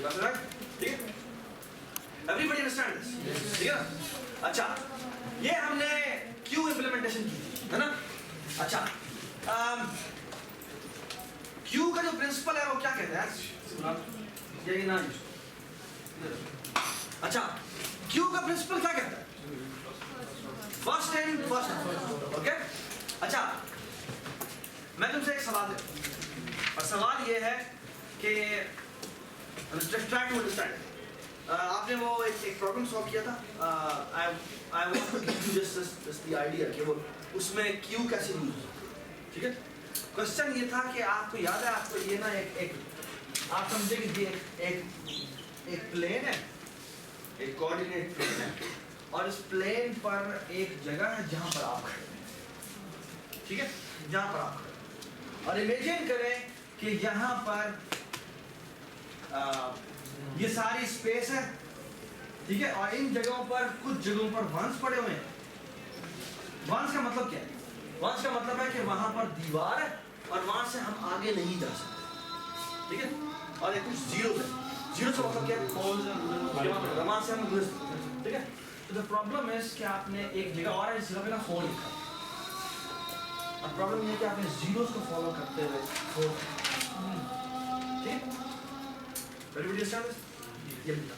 ठीक है? Everybody understand this? ठीक है ना? अच्छा, ये हमने क्यू इम्प्लीमेंटेशन की है ना? अच्छा, क्यू का जो प्रिंसिपल है वो क्या कहता है? ये ना अच्छा, क्यू का प्रिंसिपल क्या कहता है? First in first, okay? अच्छा, मैं तुमसे एक सवाल देता हूं और सवाल ये है कि try to understand. आपने वो एक प्रॉब्लम सॉल्व किया था. I want to give you just the idea कि वो उसमें क्यू कैसे यूज होता है, ठीक है? क्वेश्चन ये था कि आपको याद है, आपको ये ना एक आप समझे कि एक प्लेन है, एक कोऑर्डिनेट प्लेन है और इस प्लेन पर एक जगह है जहां पर आप खड़े हैं, ठीक है? जहां पर आप खड़े हैं और इमेजिन करें कि यहाँ पर ये सारी स्पेस है, ठीक है? और इन जगहों पर कुछ जगहों पर वंस पड़े हुए हैं. वंस का मतलब क्या है? वंस का मतलब है कि वहां पर दीवार है और वहां से हम आगे नहीं जा सकते, ठीक है? और ये कुछ जीरो है. जीरो से मतलब क्या है? वहां से हम गुजर सकते हैं, ठीक है? तो द प्रॉब्लम है कि आपने एक जगह और इस जगह पे ना फोन लिखा. अब प्रॉब्लम ये है कि आपने जीरोस को फॉलो करते हुए फोन, ठीक? Everybody understand this? ये लिखा.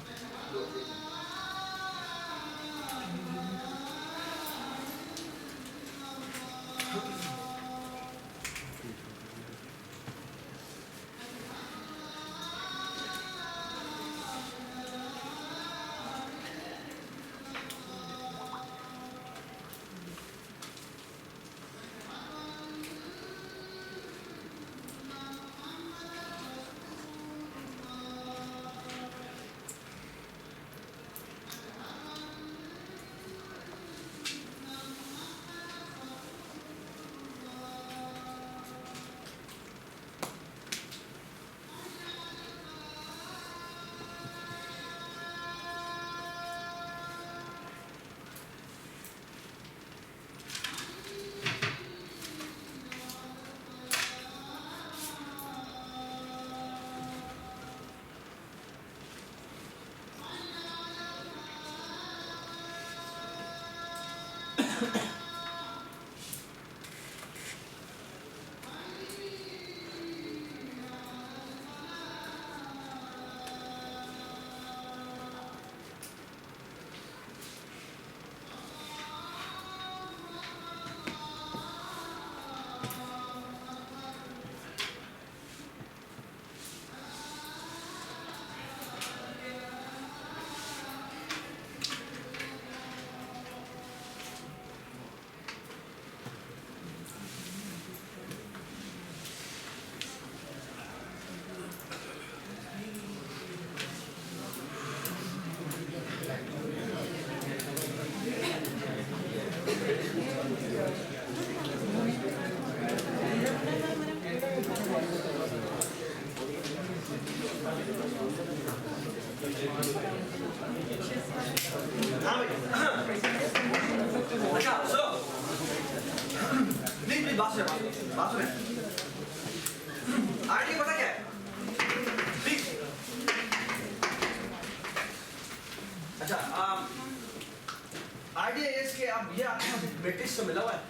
मैट्रिक्स से मिला हुआ है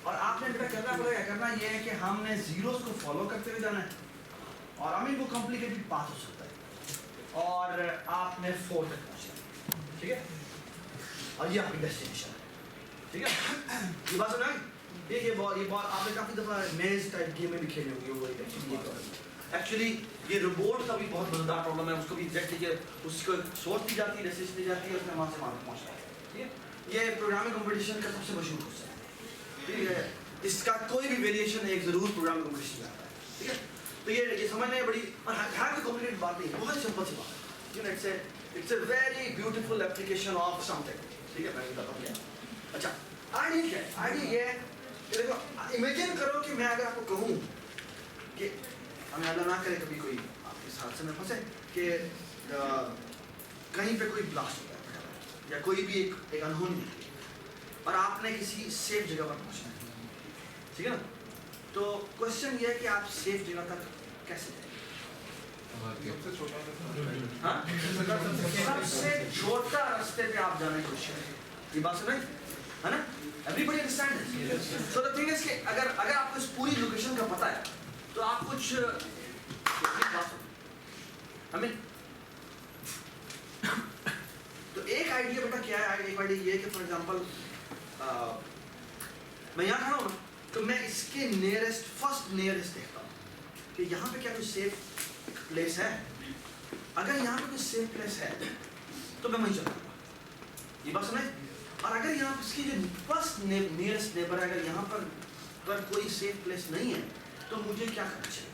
और आपने बेटा करना ये है कि हमने जीरोस को फॉलो करते हुए जाना है और हमें वो कॉम्प्लिकेटेड पाथ हो सकता है और आपने 4 तक पहुंचना है, ठीक है? और ये आपकी डेस्टिनेशन है, ठीक है? ये बात सुना? ये बहुत आपने काफी दफा मेज टाइप गेम में भी खेली होगी. वो एक्चुअली ये रोबोट का भी बहुत मजेदार प्रॉब्लम है. उसको भी एग्जैक्टली उसको सोच दी जाती है, डेस्टिनेशन दी जाती है, उसमें वहां से पहुंचना है, ठीक है? ये प्रोग्रामिंग कंपटीशन का सबसे मशहूर हिस्सा है, ठीक है? इसका कोई भी वेरिएशन एक जरूर प्रोग्रामिंग कंपटीशन में आता है, ठीक है? तो ये समझने बड़ी कोई कॉम्प्लिकेटेड बात नहीं है, बहुत सिंपल सी बात है. You know it's a very beautiful application of something, ठीक है? मैं बताता हूं क्या. अच्छा, आइडिया क्या है? आइडिया ये है कि देखो, इमेजिन करो कि मैं अगर आपको कहूं कि हमें अल्लाह ना करे कभी कोई आपके साथ से में फंसे कि कहीं पे कोई ब्लास्ट होता है या कोई भी एक अनहोनी और आपने किसी सेफ जगह पर पहुंचना है, ठीक है ना? तो क्वेश्चन ये है कि आप सेफ जगह तक कैसे जाएंगे? सबसे छोटा हाँ सबसे छोटा रास्ते पे आप जाने की कोशिश करें, ये बात सुन रहे है ना? Everybody understand this? So the thing is कि अगर आपको इस पूरी लोकेशन का पता है तो आप कुछ I mean तो एक आइडिया बेटा क्या है, एक आइडिया ये है कि फॉर एग्जांपल मैं यहाँ खड़ा हूँ ना, तो मैं इसके फर्स्ट नियरेस्ट देखता हूँ कि यहाँ पे क्या कोई सेफ प्लेस है। अगर यहाँ पे कोई सेफ प्लेस है तो मैं वहीं चलूँगा, ये बात सुनाई। और अगर यहाँ पर इसकी जो फर्स्ट नियरेस्ट नेबर है, अगर यहाँ पर कोई सेफ प्लेस नहीं है तो मुझे क्या करना चाहिए?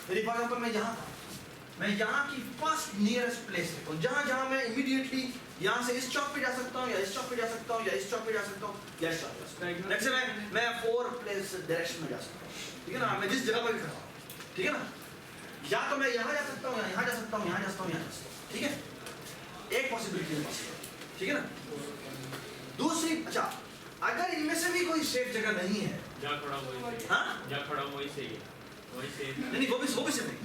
मेरी फॉर एग्जांपल मैं यहाँ की फर्स्ट नियरेस्ट प्लेस देखता हूँ, जहाँ मैं इमीडिएटली यहाँ से इस चौक पे जा सकता हूँ, या इस चौक पे जा सकता हूँ, या इस चौक पे जा सकता हूँ, या इस चौक पे जा सकता हूँ। नेक्स्ट मैं 4 प्लेस डायरेक्शन में जा सकता हूँ, ठीक है ना? मैं जिस जगह पर भी खड़ा हूँ, ठीक है ना? या तो मैं यहाँ जा सकता हूँ, या यहाँ जा सकता हूँ, यहाँ जा सकता हूँ, यहाँ जा सकता हूँ, ठीक है? एक पॉसिबिलिटी है, ठीक है ना? दूसरी, अच्छा अगर इनमें से भी कोई सेफ जगह नहीं है, नहीं वो भी सेफ नहीं।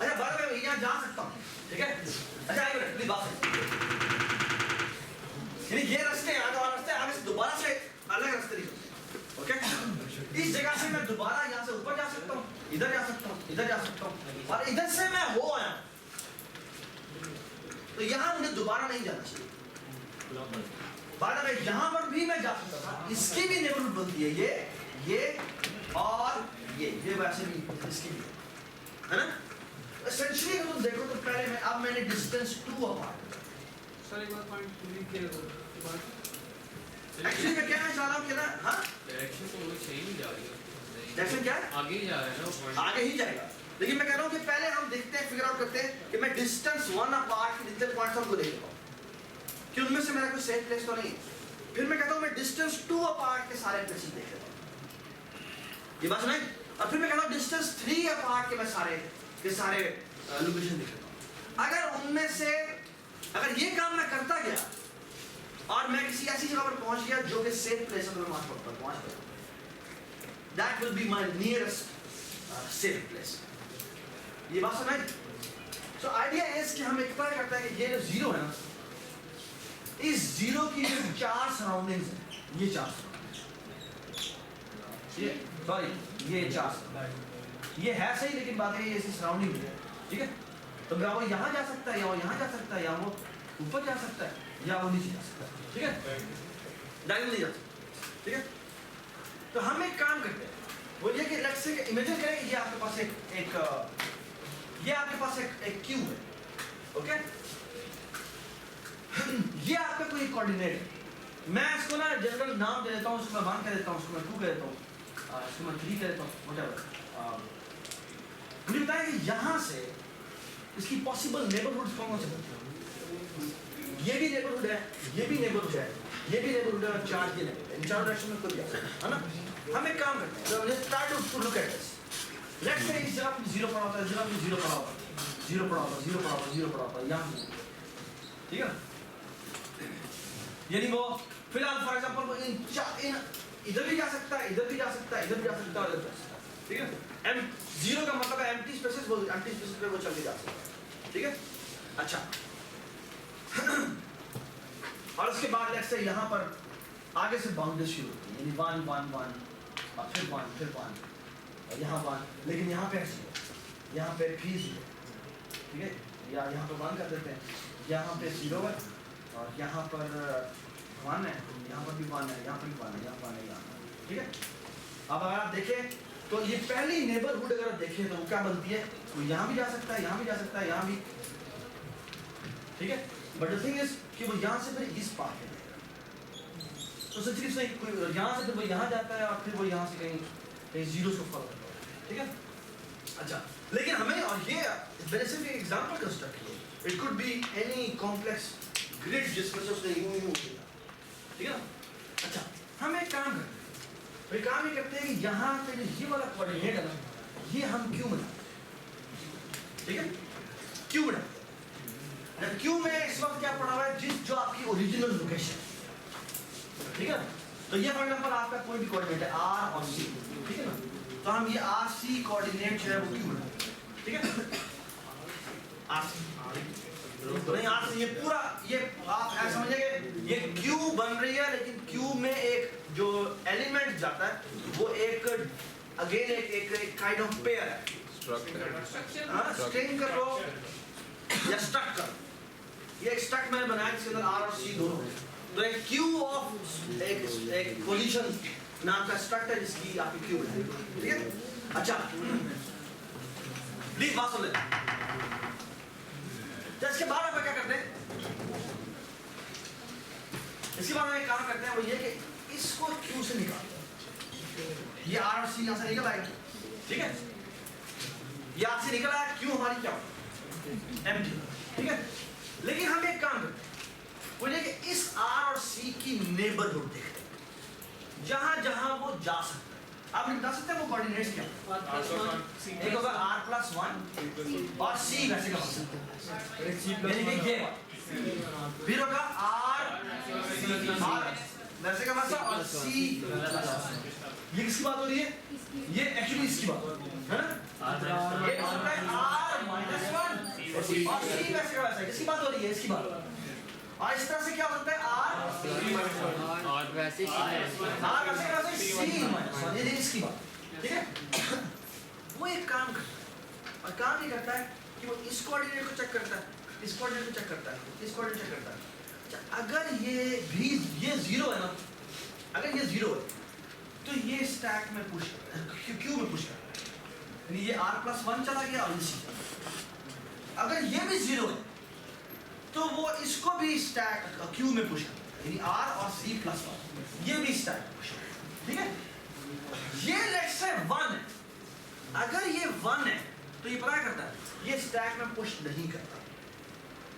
अच्छा बार मैं यहाँ जा सकता हूँ, ठीक है? अच्छा एक मिनट प्लीज बात यानी ये रास्ते आगे से दोबारा से अलग रास्ते निकलते, ओके? इस जगह से मैं दोबारा यहाँ से ऊपर जा सकता हूँ, इधर जा सकता हूँ, इधर जा सकता हूँ, और इधर से मैं हो आया तो यहाँ मुझे दोबारा नहीं जाना चाहिए। बार में यहाँ पर भी मैं जा सकता था, इसकी भी नेबरहुड बनती है, ये और ये वैसे भी इसकी भी है ना? एसेंशियली अगर तुम देखो तो पहले अब मैंने डिस्टेंस 2 अपार्ट। सर एक बार पॉइंट पूरी क्लियर करो। एक्चुअली मैं क्या चाह रहा हूँ कि ना, हाँ डायरेक्शन तो वो सही नहीं जा रही है। डायरेक्शन क्या है? आगे ही जा रहा है ना, आगे ही जाएगा। लेकिन मैं कह रहा हूँ कि पहले हम देखते हैं, फिगर आउट करते हैं कि मैं डिस्टेंस 1 अपार्ट के जितने पॉइंट्स हमको देख लेता हूँ कि उनमें से मेरा कोई सेफ प्लेस तो नहीं है। फिर मैं कहता हूँ मैं डिस्टेंस 2 अपार्ट के सारे प्लेसेस देख लेता हूँ, ये बात सुनाई। और फिर मैं कहता हूँ डिस्टेंस 3 अपार्ट के मैं सारे लोकेशन देख लेता हूँ। अगर उनमें से अगर ये काम मैं करता गया और मैं किसी ऐसी जगह पर पहुंच गया जो कि सेफ प्लेस है, तो मैं वहां पर पहुंच गया, that will be my nearest safe place. ये बात सुनाई। सो आइडिया इज कि हम एक्सप्लोर करते हैं कि ये जो जीरो है ना, इस जीरो की जो 4 सराउंडिंग्स हैं, ये 4 ये सॉरी ये 4 ये है सही, लेकिन बात है ये इसकी सराउंडिंग है, ठीक है? तो क्या वो यहाँ जा सकता है, या वो यहाँ जा सकता है, या वो ऊपर जा सकता है, या वो नीचे जा सकता है, ठीक है? डायरेक्ट नहीं जा सकता, ठीक है? तो हम एक काम करते हैं, वो ये कि लेट्स से इमेजिन करें ये आपके पास ये आपके पास एक क्यूब है, ओके? ये आपका कोई कोऑर्डिनेट है। मैं इसको ना जनरल नाम दे देता हूँ, उसको मैं 1 कह देता हूँ, उसको मैं 2 कह देता हूँ, इसको मैं 3 कह देता हूँ, व्हाटएवर। मुझे बताया कि यहाँ से इसकी पॉसिबल नेबरहुड्स कौन से बनते हैं? ये भी नेबरहुड है, ये भी नेबरहुड है, ये भी नेबरहुड है, और 4 ये नेबरहुड है। इन 4 डायरेक्शन में कोई जा सकता है ना? हम एक काम करते हैं, so let's start to look at this. Let's say इस जगह पे 0 पड़ा होता है, इस जगह पे 0 पड़ा होता है, 0 पड़ा होता है, 0 पड़ा होता है, 0 पड़ा होता है, यहाँ, ठीक है? यानी वो फिलहाल फॉर एग्जांपल वो इधर भी जा सकता है, इधर भी जा सकता है, इधर भी जा सकता है, इधर जा सकता है, ठीक है? M0 का मतलब है एम्प्टी स्पेसेस, वो एम्प्टी स्पेसेस पे वो चल के जा सकता है, ठीक है? अच्छा और उसके बाद लेट्स से यहाँ पर आगे से बाउंड्री शुरू होती है, यानी 1 1 1 और फिर 1 फिर 1 और यहाँ 1, लेकिन यहाँ पे 0, यहाँ पे फिर 0, ठीक है? या यहाँ पे 1 कर देते हैं, यहाँ पे 0 है और यहाँ पर 1 है, यहाँ पर भी 1 है, यहाँ पर भी 1 है, यहाँ 1 है, यहाँ, ठीक है? अब अगर आप देखें तो ये पहली नेबरहुड अगर देखें तो क्या बनती है, वो यहाँ भी जा सकता है, यहाँ भी जा सकता है, यहाँ भी, ठीक है? बट द थिंग इज कि वो यहाँ से फिर इस पार है, तो सच्ची से कोई यहाँ से फिर वो यहाँ जाता है और फिर वो यहाँ से कहीं जीरो को फॉलो करता है, ठीक है? अच्छा, लेकिन हमें और ये मैंने सिर्फ एक एग्जांपल कंस्ट्रक्ट किया, it could be any complex grid जिसमें से उसने यूं किया, ठीक है ना? अच्छा, हम एक काम करते हैं, एक काम ये करते हैं कि यहाँ पे जो ये वाला कोऑर्डिनेट है ना, ये हम क्यों बनाते हैं, ठीक है? क्यों बनाते हैं? क्यों में इस वक्त क्या पड़ा हुआ है, जो आपकी ओरिजिनल लोकेशन, ठीक है? तो ये फॉर एग्जांपल आपका कोई भी कोऑर्डिनेट है R और C, ठीक है ना? तो हम ये RC कोऑर्डिनेट जो है वो क्यों बनाते हैं, ठीक है? नहीं आर ये पूरा ये आप ऐसा समझिए ये क्यू बन रही है, लेकिन क्यू में एक जो एलिमेंट जाता है वो एक अगेन एक काइंड ऑफ पेयर है। स्ट्रिंग कर लो या स्ट्रक्ट कर, ये एक स्ट्रक्ट मैंने बनाया जिसके अंदर आर और सी दोनों हैं। तो एक क्यू ऑफ एक पोजीशन नाम का स्ट्रक्ट है जिसकी आपकी क्यू है, ठीक है। अच्छा प्लीज बात सुन ले। तो इसके बाद आप क्या करते हैं, इसके बाद हम एक काम करते हैं, वो ये कि इसको क्यू से निकालते हैं। ये आर और सी यहां से निकल आएगा, ठीक है। ये आर से निकल आया, क्यू हमारी क्या एम्प्टी, ठीक है। लेकिन हम एक काम करते हैं, वो ये कि इस आर और सी की नेबरहुड देखते हैं, जहां जहां वो जा सकता है। आप बता सकते हैं वो कोऑर्डिनेट्स क्या है? एक होगा r+1 और c वैसे का यानी कि ये फिर होगा r वैसे का वैसा और c। ये किसकी बात हो रही है? ये एक्चुअली इसकी बात हो रही है ना। ये होता है r-1 और c वैसे का वैसा किसकी बात हो रही है? इसकी बात। और इस तरह से क्या होता है r और वैसे ये इसकी बात, ठीक है। वो एक काम करता है और काम ये करता है कि वो इस कोऑर्डिनेट को चेक करता है, इस कोऑर्डिनेट को चेक करता है, इस कोऑर्डिनेट चेक करता है। अच्छा अगर ये भी ये जीरो है ना, अगर ये जीरो है तो ये स्टैक में पुश करता है, क्यू में पुश करता है, यानी ये r+1 चला गया और ये c। अगर ये भी जीरो है तो वो इसको भी स्टैक क्यू में पुश करता है, यानी r और c+1 ये भी स्टैक में पुश करता है, ठीक है। ये लेट्स से 1 है, अगर ये 1 है तो ये पता करता है, ये स्टैक में पुश नहीं करता।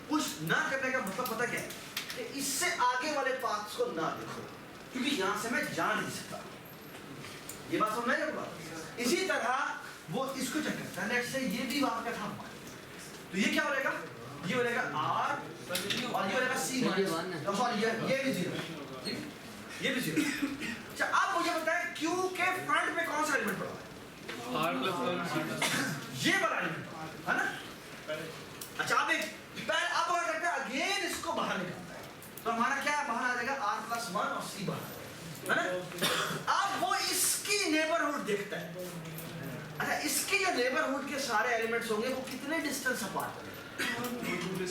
पुश ना करने का मतलब पता क्या है कि इससे आगे वाले पाथ्स को ना देखो, क्योंकि यहां से मैं जा नहीं सकता। ये बात समझ में आई? इसी तरह वो इसको चेक करता है, लेट्स से ये भी वहां का था, तो ये क्या हो जाएगा? ये हो जाएगा r और ये हो जाएगा c माइनस, सॉरी ये भी 0, ये भी 0। अच्छा आप मुझे बताएं q के फ्रंट पे कौन सा एलिमेंट पड़ा है? r+1 ये वाला एलिमेंट है ना। अच्छा आप एक पहले अब क्या करते हैं, अगेन इसको बाहर निकालता है, तो हमारा क्या है? बाहर आ जाएगा r+1 और c बाहर है ना। अब वो इसकी नेबरहुड देखता है। अच्छा इसके जो नेबरहुड के सारे एलिमेंट्स होंगे वो कितने डिस्टेंस अपार्ट होंगे?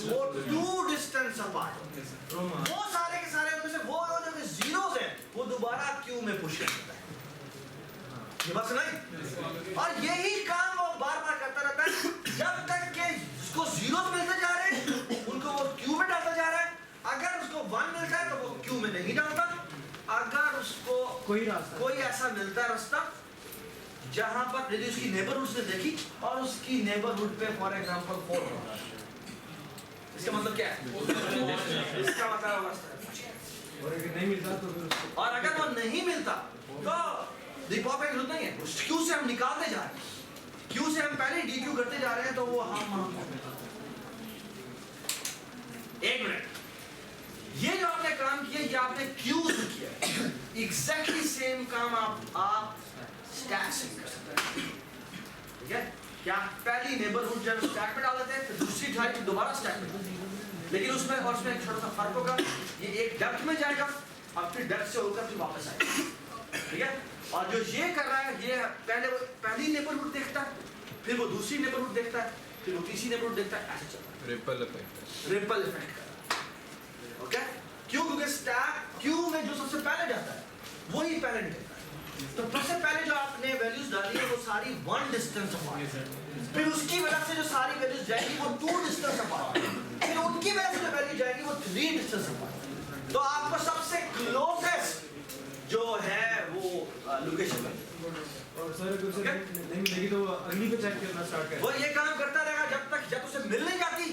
वो 2 डिस्टेंस अपार्ट। वो सारे के सारे में से वो जो जीरोस हैं वो दोबारा क्यू में पुश कर देता है। ये बात सुनाई? और यही काम वो बार-बार करता रहता है जब तक कि उसको जीरोस मिलते जा रहे हैं, उनको वो क्यू में डालता जा रहा है। अगर उसको 1 मिलता है तो वो क्यू में नहीं डालता। अगर उसको कोई ऐसा मिलता है रास्ता जहां पर यदि उसकी नेबरहुड से देखी और उसकी नेबरहुड पे फॉर एग्जांपल 4 होगा, इसका मतलब क्या है? इसका मतलब और अगर नहीं मिलता तो फिर और अगर वो नहीं मिलता तो दीपक की जरूरत नहीं है, उस क्यू से हम निकालते जा रहे हैं, क्यू से हम पहले डीक्यू करते जा रहे हैं, तो वो हम एक मिनट, ये जो आपने काम किया ये आपने क्यू से किया, एग्जैक्टली सेम काम आप स्टैक से कर सकते हैं, ठीक है। क्या पहली नेबरहुड जब स्टैक में डाल देते हैं, फिर दूसरी ढाई फिर दोबारा स्टैक में डाल देते हैं, लेकिन उसमें एक छोटा सा फर्क होगा, ये एक डेप्थ में जाएगा और फिर डेप्थ से होकर फिर वापस आएगा, ठीक है। और जो ये कर रहा है ये पहले वो पहली नेबरहुड देखता है, फिर वो दूसरी नेबरहुड देखता है, फिर वो तीसरी नेबरहुड देखता है, ऐसे चलता है। रिपल इफेक्ट कर रहा है, ओके। क्यों? क्योंकि स्टैक क्यू में जो सबसे पहले जाता है वही पहले निकलता है। तो सबसे पहले जो आपने वैल्यूज डाली है वो सारी 1 डिस्टेंस अपार्ट, फिर उसकी वजह से जो सारी वैल्यूज जाएगी वो 2 डिस्टेंस अपार्ट, फिर उनकी वजह से जो वैल्यू जाएगी वो 3 डिस्टेंस अपार्ट। तो आपको सबसे क्लोजेस्ट जो है वो लोकेशन है। और सर अगर उसे नहीं मिलेगी तो अगली पे चेक करना स्टार्ट करें। वो ये काम करता रहेगा जब उसे मिल नहीं जाती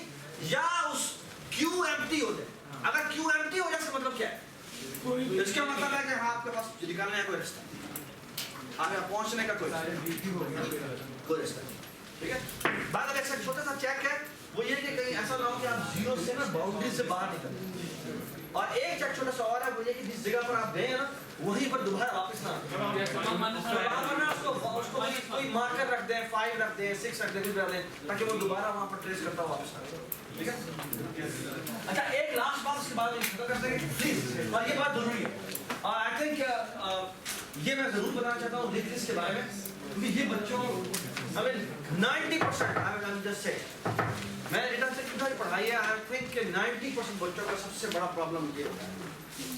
या उस क्यू एम्प्टी हो जाए। अगर क्यू एम्प्टी हो जाए इसका मतलब क्या है? इसका मतलब है कि हाँ आपके पास निकालने का कोई रास्ता, आप यहाँ पहुंचने का कोई रास्ता, ठीक है। बाद में एक छोटा सा चेक है, वो ये कि कहीं ऐसा ना हो कि आप जीरो से ना बाउंड्री से बाहर निकलें। और एक चेक छोटा सा और है, वो ये कि जिस जगह पर आप गए हैं ना वहीं पर दोबारा वापस ना आए। वरना उसको कोई मार्कर रख दें, 5 रख दें, 6 रख दें, कुछ रख दें, ताकि वो दोबारा वहाँ पर ट्रेस करता हुआ वापस आए। ठीक है? अच्छा, एक लास्ट बात उसके बाद में खत्म कर देंगे प्लीज, और ये बात जरूरी है। आई थिंक ये मैं जरूर बताना चाहता हूँ लिंक लिस्ट के बारे में, क्योंकि ये बच्चों हमें 90% आई एम जस्ट से मैंने डेटा से कितना पढ़ाई है, आई थिंक कि 90% बच्चों का सबसे बड़ा प्रॉब्लम ये होता है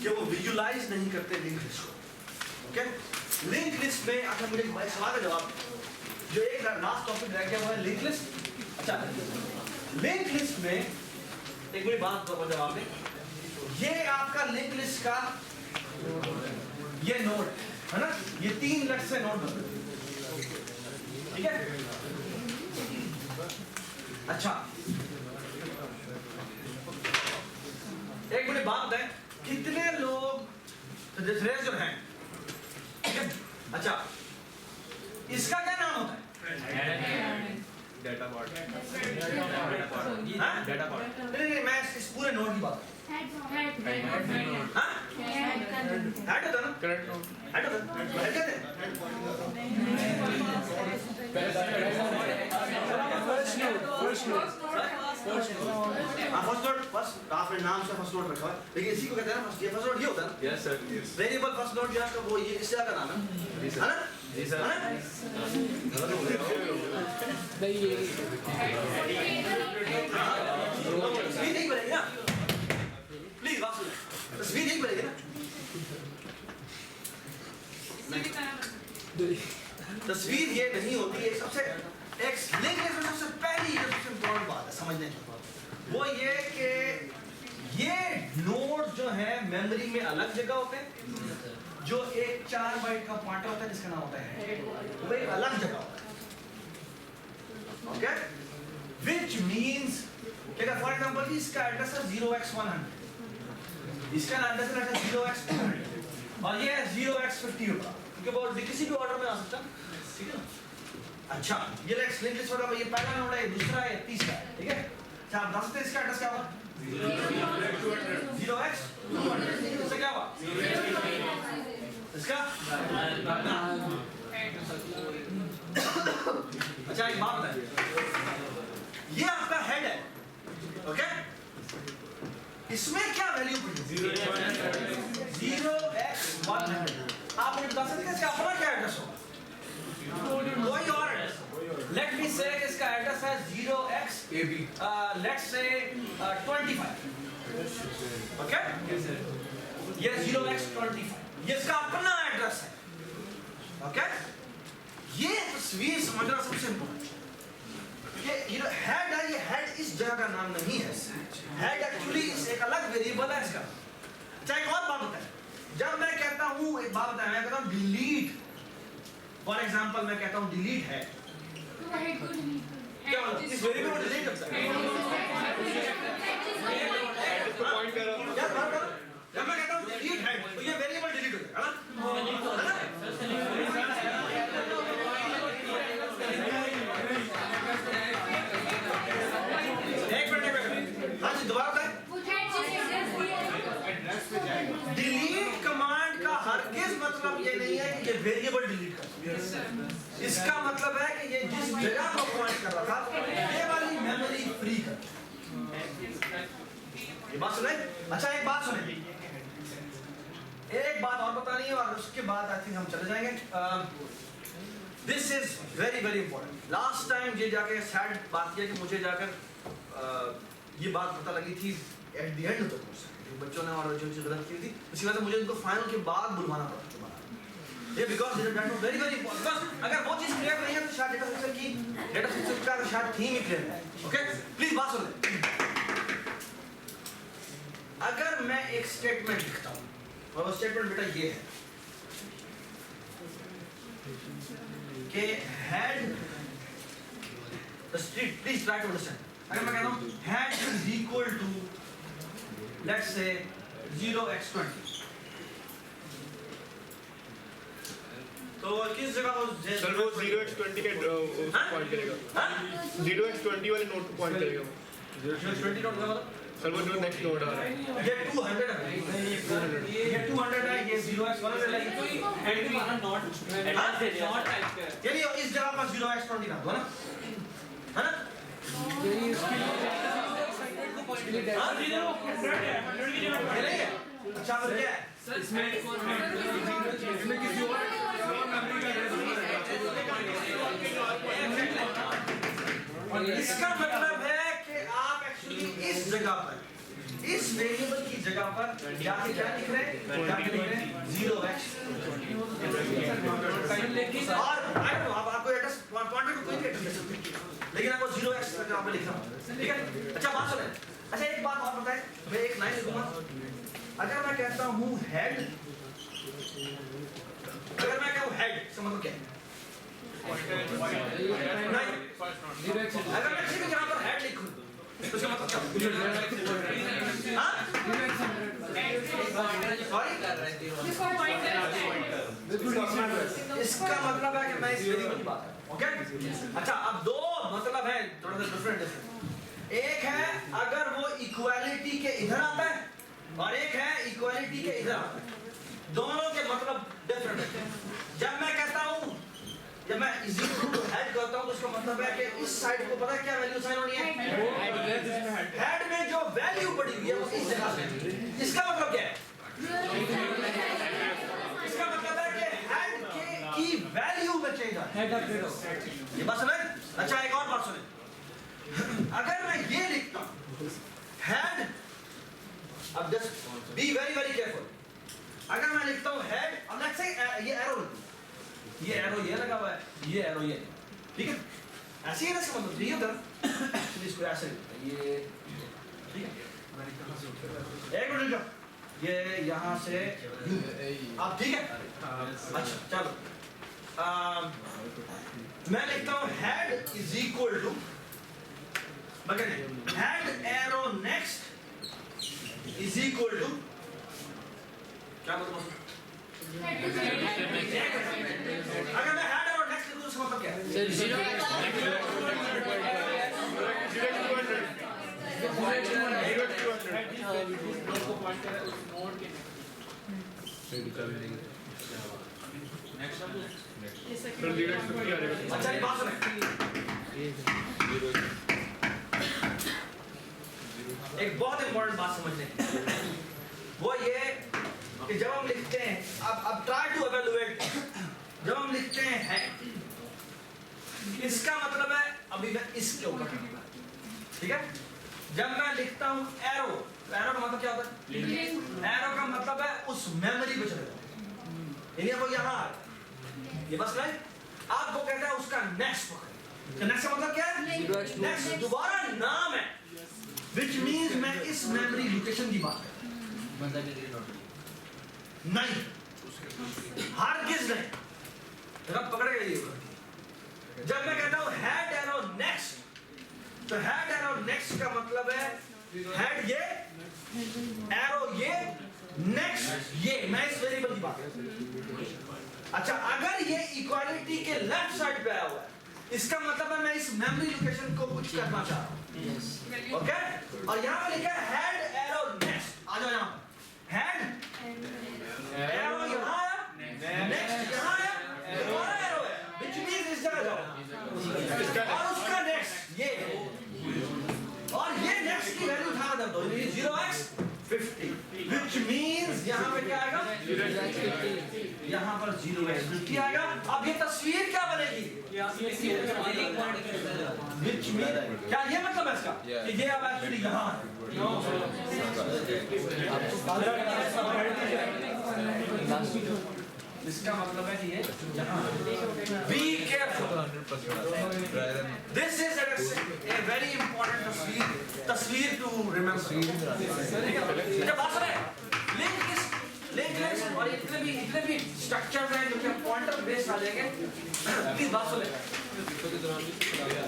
कि वो विजुलाइज नहीं करते लिंक लिस्ट को। ओके, लिंक लिस्ट में अच्छा मुझे एक सवाल का जवाब, जो एक लास्ट टॉपिक रह गया वो है लिंक लिस्ट। अच्छा, लिंक लिस्ट में एक बड़ी बात का जवाब है, ये आपका लिंक लिस्ट का ये नोड है ना, ये 3 लेट से नोड बनते हैं। ठीक है? अच्छा, एक बड़ी बात है, कितने लोग रेजर हैं? ठीक है? अच्छा, इसका क्या नाम होता है? डेटा पार्ट हाँ? डेटा पार्ट नहीं, मैं इस पूरे नोड की बात हाँ? हेड होता है ना? करंट नोड हेड होता है? हेड कहते हैं? हाँ, फर्स्ट नोड, फर्स्ट आपने नाम से फर्स्ट नोड रखा है, लेकिन इसी को कहते हैं ना फर्स्ट, ये फर्स्ट नोड ये होता है ना? Yes sir yes variable first node जो है वो ये इस जगह का नाम है, है ना? जी सर है ना? गलत हो गया। तस्वीर नहीं बनेगी ना, प्लीज बात सुनो, तस्वीर नहीं बनेगी ना, तस्वीर ये नहीं होती है। सबसे एक लिंक लिस्ट में सबसे पहली जो सबसे इम्पोर्टेंट बात है समझने की वो ये कि ये नोड जो है मेमोरी में अलग जगह होते हैं, जो एक 4 बाइट का पार्ट होता है जिसका नाम होता है वो एक अलग जगह होता है। ओके, which means कि अगर फॉर एग्जांपल इसका एड्रेस है 0x100, इसका एड्रेस है 0x200 और ये है 0x50 होगा, क्योंकि वो किसी भी ऑर्डर में आ सकता है। ठीक है ना? अच्छा, ये लिंक लिस्ट होगा, ये पहला नोड है, दूसरा है, तीसरा है। ठीक है? अच्छा, आप बता सकते हैं इसका एड्रेस क्या होगा? 0x200 इससे क्या होगा? इसका अच्छा, एक बात बताइए, ये आपका हेड है, ओके? इसमें क्या वैल्यू पड़ी? 0x100। आप मुझे बता सकते हैं इसका अपना क्या एड्रेस होगा? कोई और एड्रेस। लेट मी से इसका एड्रेस है 0x लेट्स से 25, ओके? ये 0x25, ये इसका अपना एड्रेस है, ओके? ये तस्वीर समझना सबसे इम्पोर्टेंट है। ये हेड है, ये हेड इस जगह का नाम नहीं है, हेड एक्चुअली एक अलग वेरिएबल है इसका। अच्छा, एक और बात बताएं, जब मैं कहता हूँ, एक बात बताएं, मैं कहता हूँ डिलीट, फॉर एग्जांपल मैं कहता हूँ डिलीट है, क्या मतलब इस वेरिएबल को डिलीट करता है? पॉइंट करो यार बात करो, जब मैं कहता हूँ डिलीट है तो ये वेरिएबल डिलीट हो जाएगा ना? एक मिनट, हाँ जी दोबारा बताएं। डिलीट कमांड का हरगिज़ मतलब ये नहीं है कि ये वेरिएबल डिलीट कर, इसका मतलब है कि ये जिस जगह को पॉइंट कर रहा था ये वाली मेमोरी फ्री कर। ये बात सुने? अच्छा, एक बात सुने, एक बात और बतानी है और उसके बाद आई थिंक हम चले जाएंगे। This is very very important. Last time ये जाके सैड बात किया कि मुझे जाकर ये बात पता लगी थी at the end of the course, बच्चों ने और जो चीज़ गलत की थी, उसकी वजह से मुझे उनको फाइनल के बाद बुलवाना पड़ा ये, because that was very very important. Because अगर वो चीज़ क्लियर नहीं है तो शायद डेटा स्ट्रक्चर का शायद थीम ही क्लियर है। ओके, प्लीज बात सुन ले। अगर मैं एक स्टेटमेंट लिखता हूँ और वो स्टेटमेंट बेटा ये है कि head the street, please try to understand. अगर मैं कहता हूँ head is equal to let's say 0x20, तो किस जगह वो सर वो 0x20 के पॉइंट करेगा, 0x20 वाले नोट को पॉइंट करेगा। 0x20 नोट का मतलब सर वो जो नेक्स्ट नोड आ रहा है ये 200 है, ये 200 है, ये 0x1 है, एंट्री नॉट यानी इस जगह पर 0x20 रख दो ना, है ना? हाँ? ये नहीं है? अच्छा फिर क्या है? इसमें किसी और मेमोरी का एड्रेस और इसका मतलब है कि आप एक्चुअली इस जगह पर, इस वेरिएबल की जगह पर जाके क्या लिख रहे हैं? जाके लिख रहे हैं 0x। और आई डोंट नो, आपको एड्रेस पॉइंटर को कोई भी एड्रेस दे सकते हैं, लेकिन आपको 0x का यहाँ पे लिखना है, ठीक है? अच्छा बात सुने, अच्छा एक बात और बताएं, मैं एक लाइन लिखूंगा। अगर मैं कहता हूँ हेड, अगर मैं कहूँ हेड, इसका मतलब क्या है? नहीं, अगर मैं किसी भी जगह पर हेड लिखूं तो इसका मतलब क्या है? हाँ? सॉरी? इसका मतलब है कि मैं इस वेरिएबल की बात कर रहा हूं, ओके? अच्छा अब दो मतलब है थोड़ा सा डिफरेंट। एक है अगर वो इक्वालिटी के इधर आता है और एक है इक्वालिटी के इधर आता है, दोनों के मतलब डिफरेंट है। जब मैं कहता हूँ, जब मैं इज इक्वल टू हेड कहता हूँ तो उसका मतलब है कि इस साइड को पता है क्या वैल्यू साइन होनी है? हेड में जो वैल्यू पड़ी हुई है वो इस जगह पे, इसका मतलब क्या है? इसका मतलब है कि हेड की वैल्यू में चेंज आ है, ये बात समझ? अच्छा एक और बात सुने, अगर मैं ये लिखता हूँ हेड, अब just be very very careful, अगर मैं लिखता हूँ हेड, अब लेट्स से ये एरो, ये एरो ये लगा हुआ है, ये एरो ये, ठीक है? ऐसे ही ना इसका मतलब ये उधर इसको ऐसे ये, ठीक है? एक मिनट, ये यहाँ से अब ठीक है? अच्छा चलो, मैं लिखता हूँ head is equal to, head arrow next is equal to, क्या मतलब? अगर मैं हेड और नेक्स्ट लिखूं तो उसका मतलब क्या है? अच्छा ये बात सुने, एक बहुत इंपॉर्टेंट बात समझने की, वो ये कि जब हम लिखते हैं, अब ट्राई टू एवेलुएट, जब हम लिखते हैं हेड, इसका मतलब है अभी मैं इसके ऊपर, ठीक है? जब मैं लिखता हूं एरो, तो एरो का मतलब क्या होता है? एरो का मतलब है उस मेमोरी पे चले जाओ, यानी वो यहाँ आ रहा है, ये बस नहीं, आपको कहता है उसका नेक्स्ट पकड़, नेक्स्ट का मतलब क्या है? नेक्स्ट दोबारा नाम है, which means मैं इस मेमोरी लोकेशन की बात कर रहा हूं, नहीं, हरगिज़ नहीं, रब पकड़ेगा ये। जब मैं कहता हूँ हेड एरो नेक्स्ट, तो हेड एरो नेक्स्ट का मतलब है हेड ये, एरो ये, नेक्स्ट ये, मैं इस वेरिएबल की बात कर रहा हूं। अच्छा अगर ये इक्वालिटी के लेफ्ट साइड पे आया हुआ है, इसका मतलब है मैं इस मेमोरी लोकेशन को कुछ करना चाह रहा हूँ, ओके? और यहाँ पे लिखा है हेड एरो नेक्स्ट, आ जाओ यहाँ, हेड एरो यहाँ आया, नेक्स्ट यहाँ आया, दोबारा एरो है, which means इस जगह जाओ, और उसका नेक्स्ट ये, और ये नेक्स्ट की वैल्यू उठा दो, 0x50, which means यहाँ पे क्या आएगा? यहाँ पर 0x50 आएगा। अब ये तस्वीर क्या बनेगी? which means क्या ये मतलब है इसका कि ये अब एक्चुअली यहाँ है, इसका मतलब है कि ये be careful, this is a very important तस्वीर to remember। जब बात सुने, लिंक और इतने भी स्ट्रक्चर्स हैं जो कि पॉइंटर बेस्ड आ जाएंगे, प्लीज बात सुने।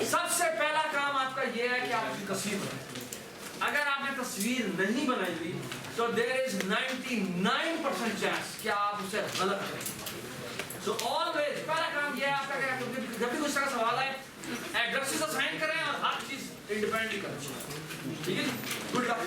सबसे पहला काम आपका ये है कि आप तस्वीर बनाएं। अगर आपने तस्वीर नहीं बनाई हुई तो there is 99% चांस कि आप उसे गलत करेंगे। So always पहला काम ये है आपका, जब भी कुछ तरह सवाल है एड्रेसेस असाइन करें और हर चीज इंडिपेंडेंटली करना चाहिए। ठीक है जी, गुड लक।